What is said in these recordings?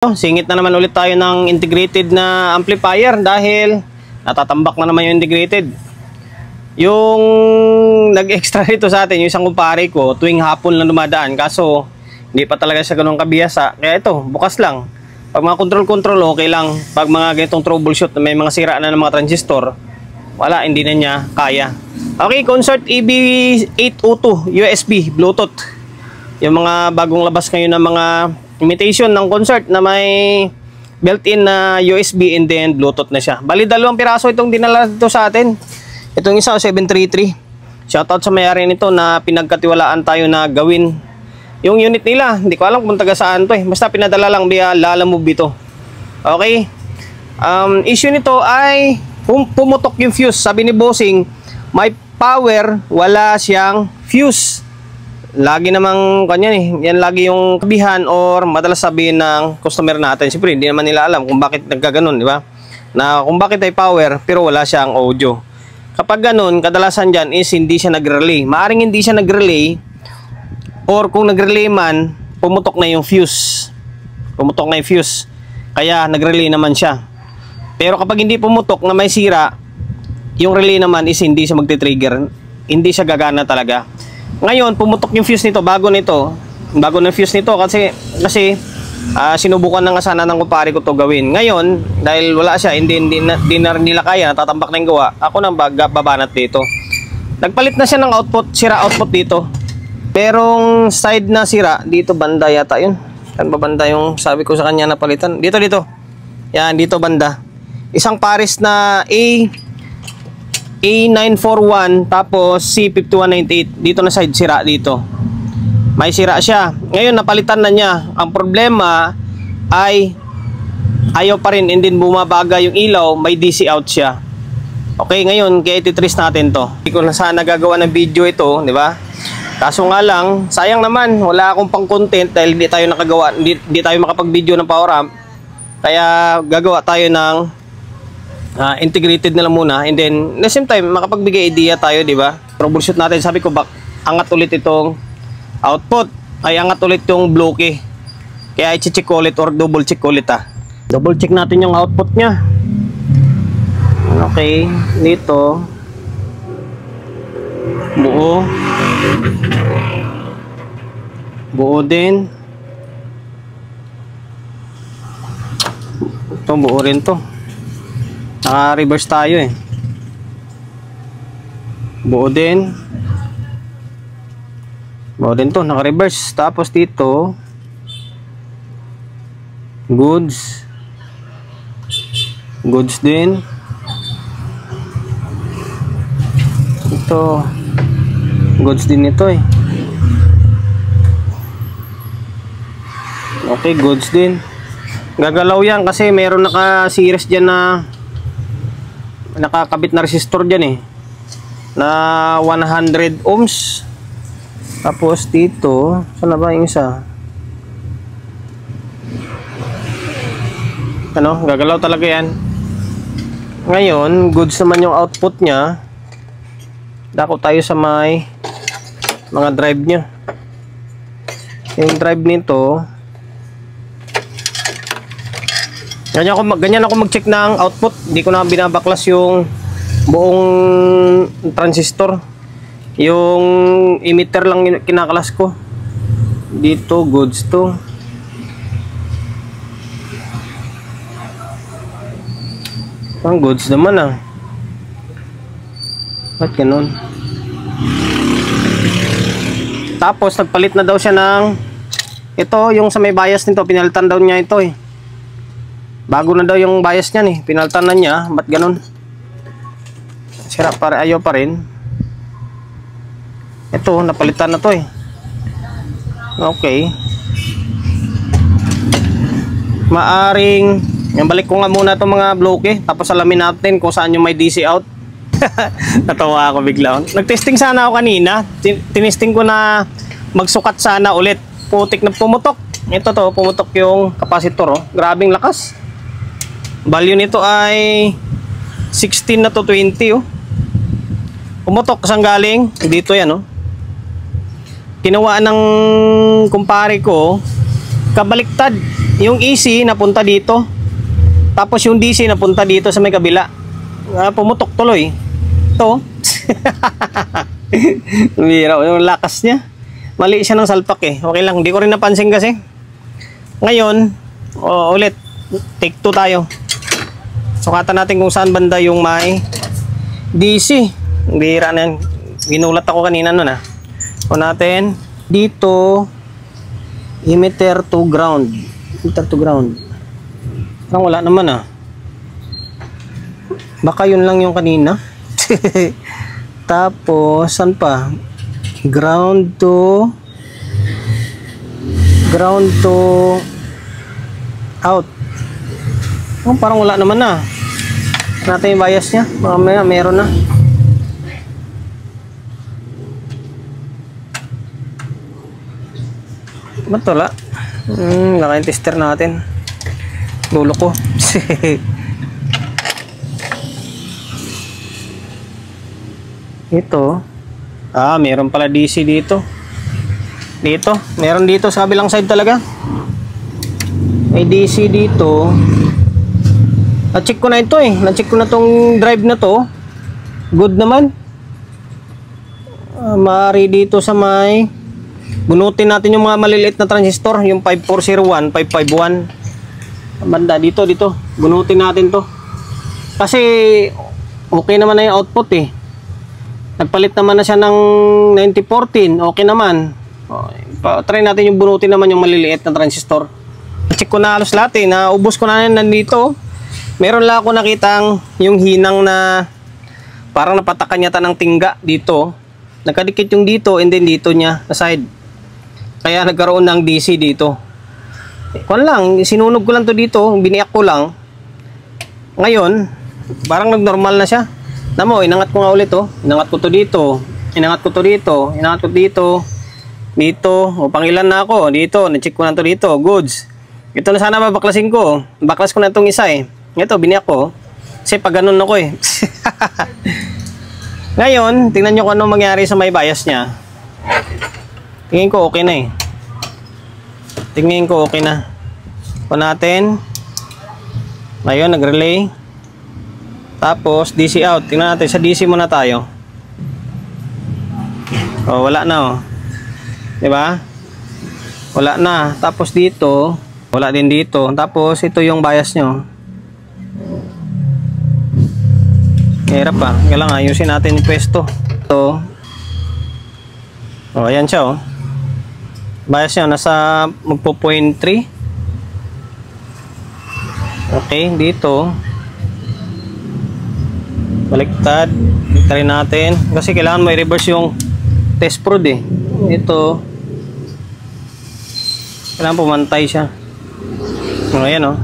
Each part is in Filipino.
Singit na naman ulit tayo ng integrated na amplifier dahil natatambak na naman yung integrated. Yung nag-extra rito sa atin, yung isang kumpare ko, tuwing hapon lang dumadaan. Kaso, hindi pa talaga siya ganun kabihasa. Kaya ito, bukas lang. Pag mga control, okay lang. Pag mga ganitong troubleshoot, may mga sira na ng mga transistor, wala, hindi na niya kaya. Okay, Concert EB802 USB Bluetooth. Yung mga bagong labas ngayon ng mga imitation ng Concert na may built-in na USB and then Bluetooth na siya. Bali, 2 piraso itong dinala dito sa atin. Itong isa 733. Shoutout sa may-ari nito na pinagkatiwalaan tayo na gawin yung unit nila. Hindi ko alam kung taga saan to eh. Basta pinadala lang via Lalamove ito. Okay? Issue nito ay pumutok yung fuse. Sabi ni Bossing, may power, wala siyang fuse. Lagi namang kanyan eh. Yan lagi yung kabihan or madalas sabihin ng customer natin. Siyempre, hindi naman nila alam kung bakit nagkaganon, di ba? Na kung bakit ay power pero wala siyang audio. Kapag ganun, kadalasan dyan is hindi siya nag-relay. Maaring hindi siya nag-relay or kung nag-relay man, pumutok na yung fuse. Pumutok na yung fuse. Kaya nag-relay naman siya. Pero kapag hindi pumutok na may sira, yung relay naman is hindi siya magti-trigger. Hindi siya gagana talaga. Ngayon, pumutok yung fuse nito, bago ng fuse nito kasi sinubukan na nga sana ng kumpare ko to gawin. Ngayon, dahil wala siya, hindi na nila kaya, natatambak na yung gawa, ako nang babanat dito. Nagpalit na siya ng output, sira output dito. Perong side na sira, dito banda yata yun. Saan ba banda yung sabi ko sa kanya na palitan? Dito. Yan, dito banda. Isang pares na A941 tapos C5198 dito na side sira dito. May sira siya. Ngayon napalitan na niya. Ang problema ay ayaw pa rin and then bumabaga yung ilaw, may DC out siya. Okay, ngayon kaya ititrace natin to. Hindi ko na sana gagawa ng video ito, di ba? Kaso nga lang, sayang naman, wala akong pang content dahil hindi tayo nakagawa, hindi tayo makapag-video ng power amp. Kaya gagawa tayo ng integrated na lang muna and then at the same time makapagbigay idea tayo, di ba? Troubleshoot natin. Sabi ko angat ulit itong output, ay angat ulit yung bloke. Kaya i-check ulit or double check ulit double check natin yung output nya. Okay, dito buo din ito, buo rin to. Naka-reverse tayo eh. Buo din to, naka-reverse. Tapos dito goods din. Ito goods din ito eh. Okay, goods din. Gagalaw yan kasi mayroon naka-series dyan na nakakabit na resistor dyan eh na 100 ohms. Tapos dito, saan na ba yung isa? Gagalaw talaga yan. Ngayon, goods naman yung output nya. Dako tayo sa may mga drive nya. Yung drive nito, ganyan ako mag-check ng output. Hindi ko na binabaklas yung buong transistor. Yung emitter lang kinakalas ko. Dito, goods to. Ang goods naman Ba't ganun? Tapos, nagpalit na daw siya ng ito, yung sa may bias nito. Pinalitan daw niya ito eh. Bago na daw yung bias niyan eh. Pinaltan na niya. Ba't ganun? Sira pa rin. Ayaw pa rin. Ito, napalitan na to eh. Okay. Maaring balik ko nga muna itong mga bloke. Tapos alamin natin kung saan yung may DC out. Natawa ako bigla. Nagtesting sana ako kanina. Tinesting ko na magsukat sana ulit. Putik na pumutok. Ito to, pumutok yung kapasitor oh. Grabing lakas. Value nito ay 16 na to 20 oh. Pumutok saan galing? Dito yan oh. Kinuha ng kumpare ko kabaliktad. yung AC napunta dito. Tapos yung DC napunta dito sa may kabila. Pumutok tuloy. Ito. Bira, yung lakas niya. Mali siya ng salpak eh. Okay lang, hindi ko rin napansin kasi. Ngayon, ulit, take 2 tayo. Sukatan natin kung saan banda yung may DC. Bira na yan. Ginulat ako kanina nun ah. O natin, dito, emitter to ground. Emitter to ground. Parang wala naman ah. Baka yun lang yung kanina. Tapos, saan pa? Ground to out. Oh, parang wala naman na. Natin yung bias niya. Mamaya meron na. Ba't wala? Laka yung tester natin. Lulo ko. Ito. Meron pala DC dito. Dito. Meron dito sa kabilang side talaga. May DC dito. Na-check ko na ito eh. Na-check ko na tong drive na to. Good naman. Maaari dito sa may bunutin natin yung mga maliliit na transistor. Yung 5401, 551. Banda dito. Bunutin natin to. Kasi okay naman na yung output eh. Nagpalit naman na siya ng 9014. Okay naman. Try natin yung bunutin naman yung maliliit na transistor. Check ko na halos lahat eh. Naubos ko na nandito. Meron lang ako nakitang yung hinang na parang napatakan yata ng tingga dito. Nakadikit yung dito and then dito niya sa side. Kaya nagkaroon ng DC dito. Kuan lang, sinunog ko lang to dito. Biniyak ko lang. Ngayon, parang nagnormal na siya. Namo, inangat ko nga ulit oh. Inangat ko to dito. Inangat ko to dito. Inangat ko dito. Dito. O pangilan na ako. Dito. Na-check ko na to dito. Goods. Ito na sana babaklasin ko. Baklas ko na itong isa eh. Ito, biniyak ko. Kasi pag ganun ako eh. Ngayon, tingnan nyo kung ano mangyari sa may bias niya. Tingin ko okay na eh. Tingin ko okay na. Kung natin. Ngayon, nag-relay. Tapos, DC out. Tingnan natin. Sa DC muna tayo. Wala na oh. Diba? Wala na. Tapos dito, wala din dito. Tapos, ito yung bias nyo. Hirap pa. Kailangan ayusin natin yung pwesto. Ito. Ayan siya oh. Bias nyo, nasa magpo 0.3. Okay, dito. Baliktad. Baliktad natin. Kasi kailangan mo i-reverse yung test prod eh. Ito. Kailangan pumantay siya. Ayan oh.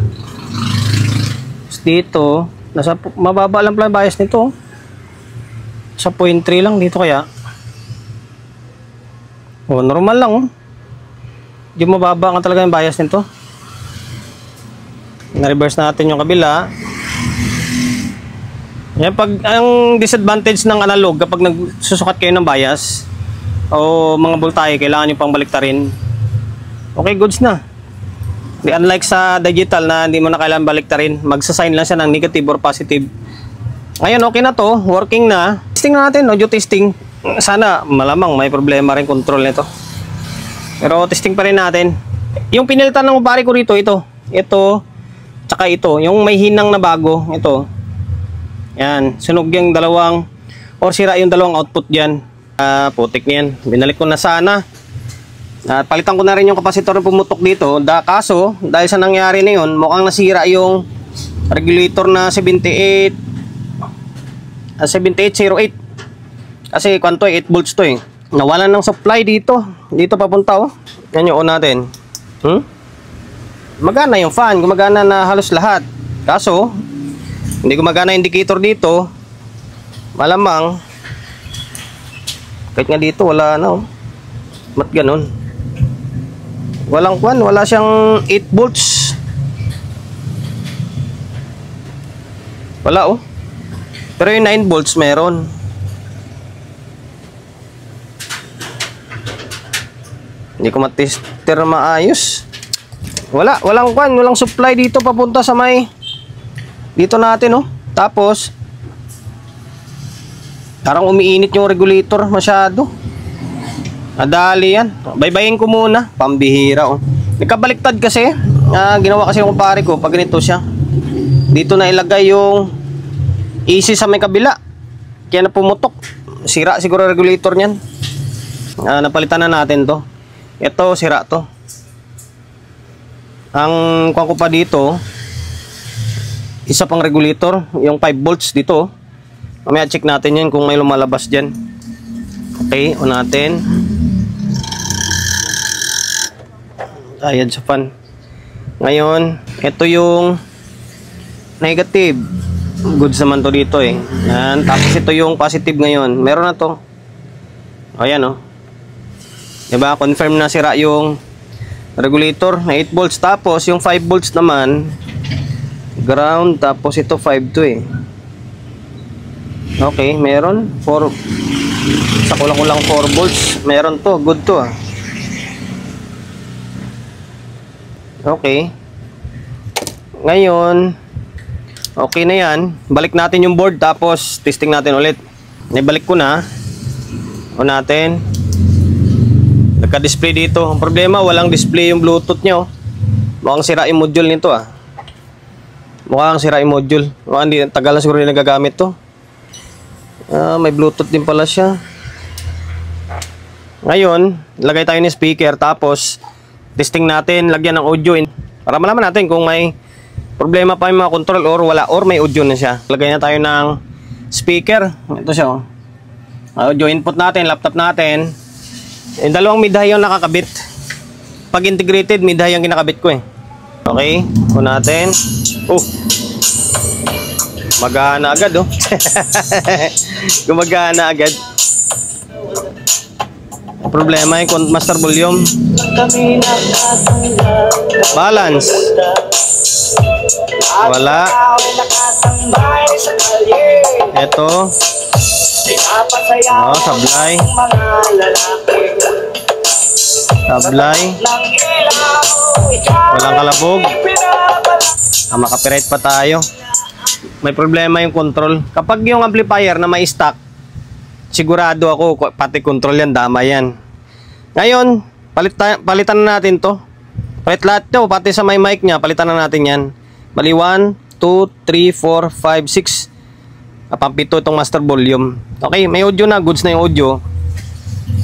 Dito. Nasa mababa lang pala bias nito. Sa 0.3 lang dito kaya. Normal lang oh. Yung mababa nga talaga yung bias nito. Na-reverse natin yung kabila. Yan, pag ang disadvantage ng analog kapag nagsusukat kayo ng bias o mga voltahe, kailangan nyo pang baliktarin. Okay, goods na. Unlike sa digital na hindi mo na kailangan baliktarin, magsasign lang siya ng negative or positive. Ngayon, okay na to, working na. Testing na natin, audio testing. Sana malamang may problema rin control nito. Pero testing pa rin natin. Yung pinilitan ng pare ko rito, ito, tsaka ito, yung may hinang na bago, ito. Yan, sunog yung dalawang, or sira yung dalawang output dyan. Putik niyan. Binalik ko na sana. Palitan ko na rin yung kapasitor na pumutok dito. Kaso, dahil sa nangyari na yun, mukhang nasira yung regulator na 7808. Kasi kwanto 8 volts to eh. Nawalan ng supply dito. Dito papunta oh. Yan yung on natin. Magana yung fan. Gumagana na halos lahat. Kaso, hindi gumagana indicator dito. Malamang kahit nga dito wala na oh. Ba't ganun? Walang kwan, wala siyang 8 volts. Wala oh. Pero yung 9 volts meron. Hindi ko matester maayos. walang supply dito papunta sa may dito natin, oh. Tapos parang umiinit yung regulator masyado. Nadali yan. Baybayin ko muna. Pambihira, oh. Nagkabaliktad kasi. Ginawa kasi ng kumpare ko pag ganito siya. Dito na ilagay yung AC sa may kabila. Kaya na pumutok. Sira siguro regulator niyan. Napalitan na natin to. Ito, sira to. Ang kuha ko pa dito, isa pang regulator, yung 5 volts dito. Mamaya check natin yan kung may lumalabas dyan. Okay, on natin. Ayan sa fan. Ngayon, ito yung negative. Goods naman to dito eh. Yan. Tapos ito yung positive ngayon. Meron na to. Ayan, oh. Diba? Confirm na sira yung regulator na 8 volts. Tapos yung 5 volts naman ground. Tapos ito 5 to eh. Okay, meron 4. Sa kulang-kulang 4 volts. Meron to, good to ah. Okay. Ngayon, okay na yan. Balik natin yung board tapos testing natin ulit. Nibalik ko na. O natin. Nagka-display dito. Ang problema, walang display yung Bluetooth nyo. Mukhang sira yung module nito ah. Mukhang sira yung module. Mukhang hindi, tagal na siguro yung nagagamit to. May Bluetooth din pala siya. Ngayon, lagay tayo ng speaker tapos testing natin, lagyan ng audio para malaman natin kung may problema pa yung mga control or wala or may audio na siya. Lagay na tayo ng speaker. Ito siya, oh. Audio input natin, laptop natin. Yung dalawang mid-high yung nakakabit. Pag integrated, mid-high yung kinakabit ko eh. Okay, ito natin. Oh, magana agad, oh. Gumagana agad. Problema yung master volume. Balance. Wala. Ito. Oh, sablay. Sablay. Walang kalabog. Makapirate pa tayo. May problema yung control. Kapag yung amplifier na may stock, sigurado ako pati control yan, dama yan. Ngayon, palitan na natin to. Palit lahat to, pati sa may mic nya, palitan na natin yan. Bali 1, 2, 3, 4, 5, 6. Pampito itong master volume. Okay, may audio na, goods na yung audio.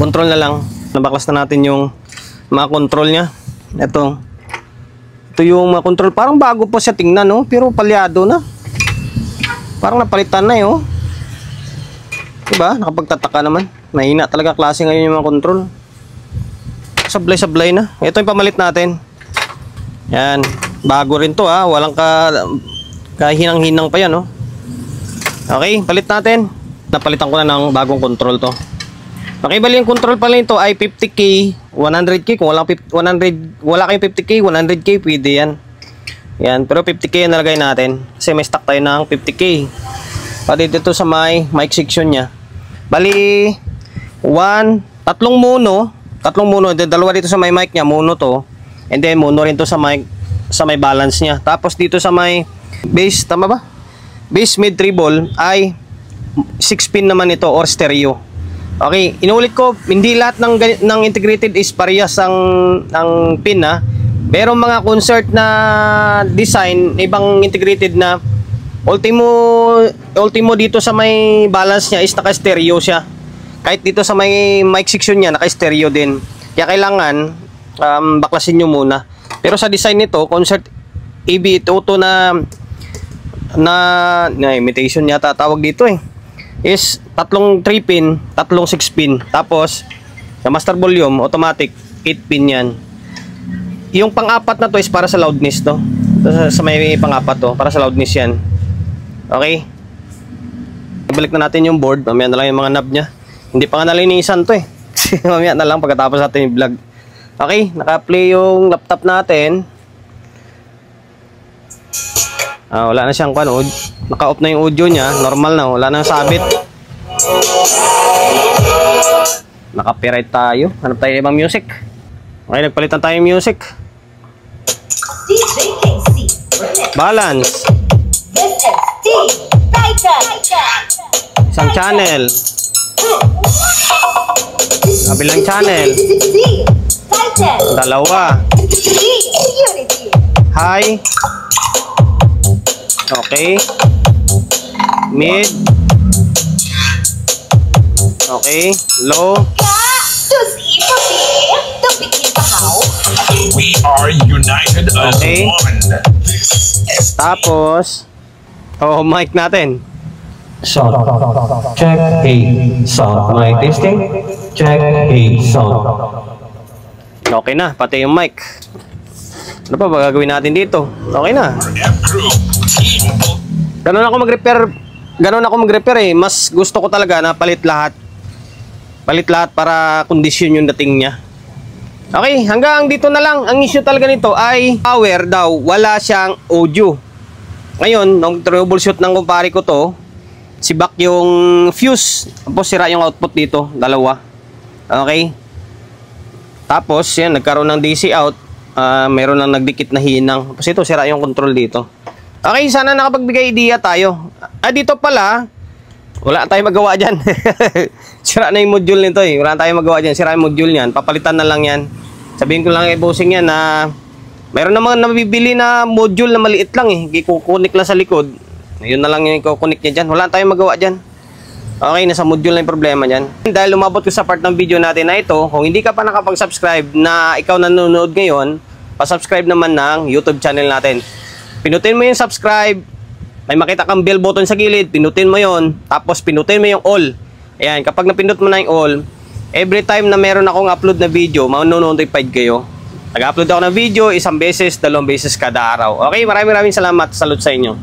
Control na lang. Nabaklas na natin yung mga control nya. Ito yung mga control. Parang bago po siya tingnan, no? Pero palyado na. Parang napalitan na, oh. Diba? Nakapagtataka naman. Mahina talaga klase ngayon yung mga control. Sablay-sablay na. Ito yung pamalit natin. Yan. Bago rin to ha. Walang kahinang-hinang pa yan, oh. Okay, palit natin. Napalitan ko na ng bagong control to. Okay, bali yung control pala nito ay 50k, 100k. Kung wala kayong 50k, 100k, pwede yan. Yan, pero 50k yung nalagay natin. Kasi may stock tayo ng 50k. Pati dito sa may mic section nya. Bali, tatlong mono, dalawa dito sa may mic nya, mono to. And then mono rin to sa may balance nya. Tapos dito sa may bass, tama ba? Bass mid treble ay 6 pin naman ito or stereo. Okay, inulit ko, hindi lahat ng integrated is parehas ang pin ha. Merong mga concert na design, ibang integrated na ultimo dito sa may balance niya is naka-stereo siya. Kahit dito sa may mic section niya, naka-stereo din. Kaya kailangan baklasin nyo muna. Pero sa design nito, concert AB auto na imitation yata tawag dito eh. Is tatlong 3 pin, tatlong 6 pin. Tapos, sa master volume, automatic 8 pin yan. Yung pang-apat na to is para sa loudness to. Sa may pang-apat to, para sa loudness yan. Okay. Ibalik na natin yung board. Mamaya na lang yung mga knob nya. Hindi pa nga nalinisan to eh. Mamaya na lang pagkatapos natin yung vlog. Okay, naka-play yung laptop natin. Wala na siyang panood. Naka-off na yung audio nya. Normal na, wala nang sabit. Naka-copyright tayo. Hanap tayo ibang music. Okay, nagpalitan tayo yung music. Balance. SST. Titan. Isang channel. Kabilang channel. Titan. Dalawa. Unity. High. Okay. Mid. Okay. Low. We are united as Okay. one. Tapos, mic natin. Sound. Check. Hey, sound. Mic testing. Check. Hey, sound. Okay na, pati yung mic. Ano pa ba gagawin natin dito? Okay na. F crew team. Ganun ako mag-repair eh. Mas gusto ko talaga na palit lahat. Palit lahat para kondisyon yung dating niya. Okay, hanggang dito na lang. Ang issue talaga nito ay power daw. Wala siyang audio. Ngayon, nung troubleshoot ng kumpare ko to, sibak yung fuse. Tapos sira yung output dito. Dalawa. Okay. Tapos, yan, nagkaroon ng DC out. Meron lang nagdikit na hinang. Tapos ito, sira yung control dito. Okay, sana nakapagbigay idea tayo. Dito pala, wala tayong magawa dyan. Sira na yung module nito eh. Wala tayong magawa dyan. Sira yung module yan. Papalitan na lang yan. Sabihin ko lang kay bossing yan na meron namang nabibili na module na maliit lang eh. Kukunik lang sa likod. Yun na lang yung kukunik niya dyan. Wala tayong magawa dyan. Okay, nasa module na yung problema dyan. Dahil lumabot ko sa part ng video natin na ito, kung hindi ka pa nakapag-subscribe na ikaw nanonood ngayon, pa-subscribe naman ng YouTube channel natin. Pinutin mo yung subscribe. May makita kang bell button sa gilid, pinutin mo yon, tapos pinutin mo yung all. Ayan, kapag napindot mo na yung all, every time na meron akong upload na video, manonotified kayo. Nag-upload ako ng video, 1 beses, 2 beses kada araw. Okay, maraming salamat. Salute sa inyo.